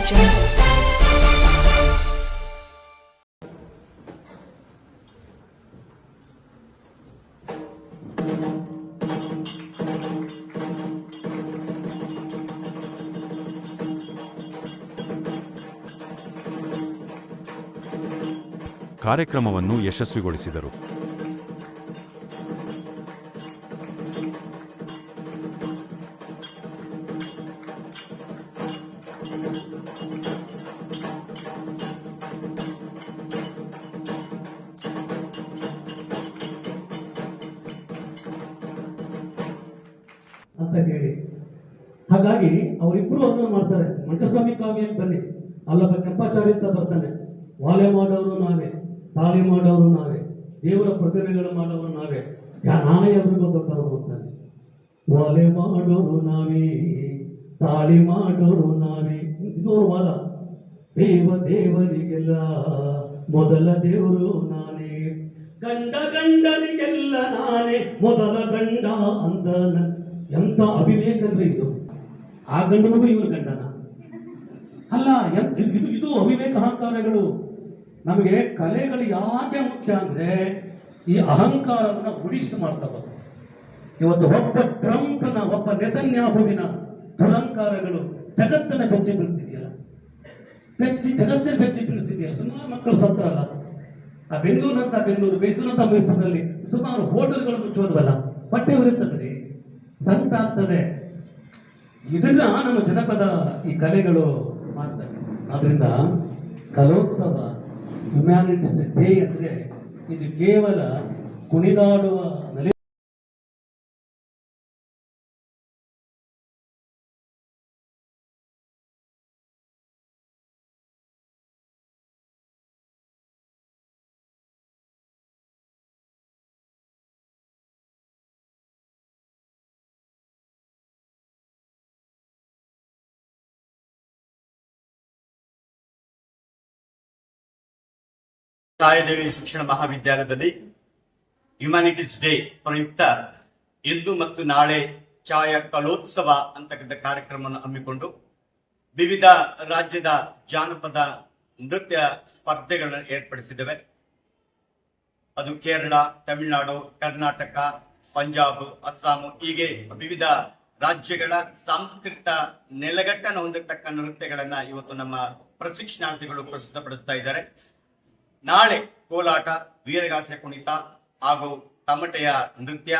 Jungle. ಕಾರ್ಯಕ್ರಮವನ್ನು ಯಶಸ್ವಿಗೊಳಿಸಿದರು. ಅಂತ ಹೇಳಿ ಹಾಗಾಗಿ ಅವರಿಬ್ಬರು ಅದನ್ನ ಮಾಡ್ತಾರೆ. ಮಂಟಸ್ವಾಮಿ ಕಾವ್ಯ ಬನ್ನಿ, ಅಲ್ಲೊಬ್ಬ ಕೆಂಪಾಚಾರಿ ಅಂತ ಬರ್ತಾನೆ, ವಾಲೆ ಮಾಡೋರು ನಾವೇ, ತಾಳಿ ಮಾಡೋರು ನಾವೇ, ದೇವರ ಪ್ರತಿಮೆಗಳು ಮಾಡೋರು ನಾವೇ, ನಾನೇ ಎಲ್ರಿಗೂ ದೊಡ್ಡವರು ಅಂತಾನೆ. ವಾಲೆ ಮಾಡೋರು ನಾವೇ, ತಾಳಿ ಮಾಡೋರು ನಾವೇ, ಇದು ವಾದ. ದೇವರಿಗೆಲ್ಲ ಮೊದಲ ದೇವರು ನಾನೇ, ಗಂಡನಿಗೆಲ್ಲ ನಾನೇ ಮೊದಲ ಗಂಡ ಅಂದ. ಎಂತ ಅವಿವೇಕಂದ್ರೆ ಇದು. ಆ ಗಂಡನಿಗೂ ಇವನು ಗಂಡನ ಅಲ್ಲ. ಇದು ಅವಿವೇಕ ಅಹಂಕಾರಗಳು. ನಮಗೆ ಕಲೆಗಳು ಯಾಕೆ ಮುಖ್ಯ ಅಂದ್ರೆ ಈ ಅಹಂಕಾರವನ್ನ ಉಡಿಸಿ ಮಾಡ್ತವೆ. ಇವತ್ತು ಒಬ್ಬ ಟ್ರಂಪ್ನ, ಒಬ್ಬ ನೆತನ್ಯಾಹುವಿನ ದುರಂಕಾರಗಳು ಜಗತ್ತನ್ನ ಬೆಚ್ಚಿ ಬೀಳಿಸಿದೆಯಲ್ಲ, ಜಗತ್ತನ್ನ ಬೆಚ್ಚಿ ಬೀಳಿಸಿದೆಯಲ್ಲ. ಸುಮಾರು ಮಕ್ಕಳು ಸತ್ತರಲ್ಲ. ಆ ಬೆಂಗಳೂರು, ಮೈಸೂರಿನಲ್ಲಿ ಸುಮಾರು ಹೋಟೆಲ್ಗಳು ಮುಚ್ಚೋದ್ವಲ್ಲ, ಬಟ್ಟೆ ಉರಿತದ್ರಿ, ಸಂಕಟ ಆಗ್ತದೆ. ಇದನ್ನ ನಮ್ಮ ಜನಪದ ಈ ಕಲೆಗಳು ಮಾಡ್ತವೆ. ಆದ್ರಿಂದ ಕಲೋತ್ಸವ, ಹ್ಯುಮ್ಯಾನಿಟೀಸ್ ಡೇ ಅಂದ್ರೆ ಇದು ಕೇವಲ ಕುಣಿದಾಡುವ ನೆಲೆ. ಛಾಯಾದೇವಿ ಶಿಕ್ಷಣ ಮಹಾವಿದ್ಯಾಲಯದಲ್ಲಿ ಹ್ಯುಮ್ಯಾನಿಟೀಸ್ ಡೇ ಪ್ರಯುಕ್ತ ಇಂದು ಮತ್ತು ನಾಳೆ ಛಾಯಾ ಕಲೋತ್ಸವ ಅಂತಕ್ಕಂಥ ಕಾರ್ಯಕ್ರಮವನ್ನು ಹಮ್ಮಿಕೊಂಡು ವಿವಿಧ ರಾಜ್ಯದ ಜಾನಪದ ನೃತ್ಯ ಸ್ಪರ್ಧೆಗಳನ್ನು ಏರ್ಪಡಿಸಿದ್ದೇವೆ. ಅದು ಕೇರಳ, ತಮಿಳುನಾಡು, ಕರ್ನಾಟಕ, ಪಂಜಾಬ್, ಅಸ್ಸಾಂ, ಹೀಗೆ ವಿವಿಧ ರಾಜ್ಯಗಳ ಸಾಂಸ್ಕೃತಿಕ ನೆಲೆಗಟ್ಟನ್ನು ಹೊಂದಿರತಕ್ಕ ನೃತ್ಯಗಳನ್ನ ಇವತ್ತು ನಮ್ಮ ಪ್ರಶಿಕ್ಷಣಾರ್ಥಿಗಳು ಪ್ರಸ್ತುತಪಡಿಸ್ತಾ ಇದ್ದಾರೆ. ನಾಳೆ ಕೋಲಾಟ, ವೀರಗಾಸೆ ಕುಣಿತ ಹಾಗೂ ತಮಟೆಯ ನೃತ್ಯ,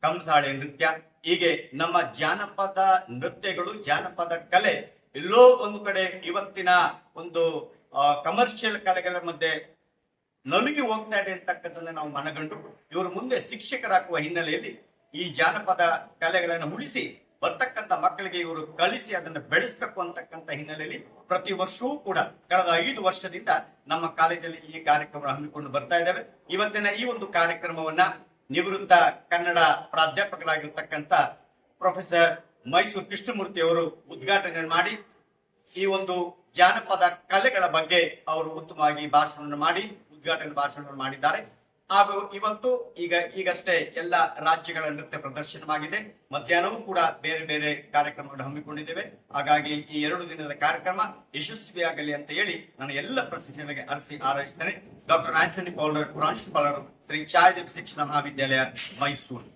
ಕಂಸಾಳೆ ನೃತ್ಯ, ಹೀಗೆ ನಮ್ಮ ಜಾನಪದ ನೃತ್ಯಗಳು, ಜಾನಪದ ಕಲೆ ಎಲ್ಲೋ ಒಂದು ಕಡೆ ಇವತ್ತಿನ ಒಂದು ಕಮರ್ಷಿಯಲ್ ಕಲೆಗಳ ಮಧ್ಯೆ ನಲುಗಿ ಹೋಗ್ತಾ ಇದೆ ಅಂತಕ್ಕಂಥದ್ದನ್ನ ನಾವು ಮನಗಂಡು ಇವರು ಮುಂದೆ ಶಿಕ್ಷಕರಾಗುವ ಹಿನ್ನೆಲೆಯಲ್ಲಿ ಈ ಜಾನಪದ ಕಲೆಗಳನ್ನು ಉಳಿಸಿ ಬರ್ತಕ್ಕಂಥ ಮಕ್ಕಳಿಗೆ ಇವರು ಕಳಿಸಿ ಅದನ್ನು ಬೆಳೆಸಬೇಕು ಅಂತಕ್ಕಂಥ ಹಿನ್ನೆಲೆಯಲ್ಲಿ ಪ್ರತಿ ವರ್ಷವೂ ಕೂಡ ಕಳೆದ 5 ವರ್ಷದಿಂದ ನಮ್ಮ ಕಾಲೇಜಲ್ಲಿ ಈ ಕಾರ್ಯಕ್ರಮ ಹಮ್ಮಿಕೊಂಡು ಬರ್ತಾ ಇದ್ದೇವೆ. ಇವತ್ತಿನ ಈ ಒಂದು ಕಾರ್ಯಕ್ರಮವನ್ನ ನಿವೃತ್ತ ಕನ್ನಡ ಪ್ರಾಧ್ಯಾಪಕರಾಗಿರ್ತಕ್ಕಂಥ ಪ್ರೊಫೆಸರ್ ಮೈಸೂರು ಕೃಷ್ಣಮೂರ್ತಿ ಅವರು ಉದ್ಘಾಟನೆ ಮಾಡಿ ಈ ಒಂದು ಜಾನಪದ ಕಲೆಗಳ ಬಗ್ಗೆ ಅವರು ಉತ್ತಮವಾಗಿ ಭಾಷಣವನ್ನು ಮಾಡಿ ಉದ್ಘಾಟನೆ ಭಾಷಣವನ್ನು ಮಾಡಿದ್ದಾರೆ. ಹಾಗೂ ಇವತ್ತು ಈಗಷ್ಟೇ ಎಲ್ಲ ರಾಜ್ಯಗಳ ನೃತ್ಯ ಪ್ರದರ್ಶನವಾಗಿದೆ. ಮಧ್ಯಾಹ್ನವೂ ಕೂಡ ಬೇರೆ ಬೇರೆ ಕಾರ್ಯಕ್ರಮಗಳನ್ನು ಹಮ್ಮಿಕೊಂಡಿದ್ದೇವೆ. ಹಾಗಾಗಿ ಈ 2 ದಿನದ ಕಾರ್ಯಕ್ರಮ ಯಶಸ್ವಿಯಾಗಲಿ ಅಂತ ಹೇಳಿ ನಾನು ಎಲ್ಲ ಪ್ರಶಿಕ್ಷಣರಿಗೆ ಹಾರೈಸ್ತೇನೆ. ಡಾಕ್ಟರ್ ಆಂಟೋನಿ ಪೌಲರ್, ಪ್ರಾಂಶುಪಾಲರು, ಶ್ರೀ ಛಾಯಾದೇವಿ ಶಿಕ್ಷಣ ಮಹಾವಿದ್ಯಾಲಯ, ಮೈಸೂರು.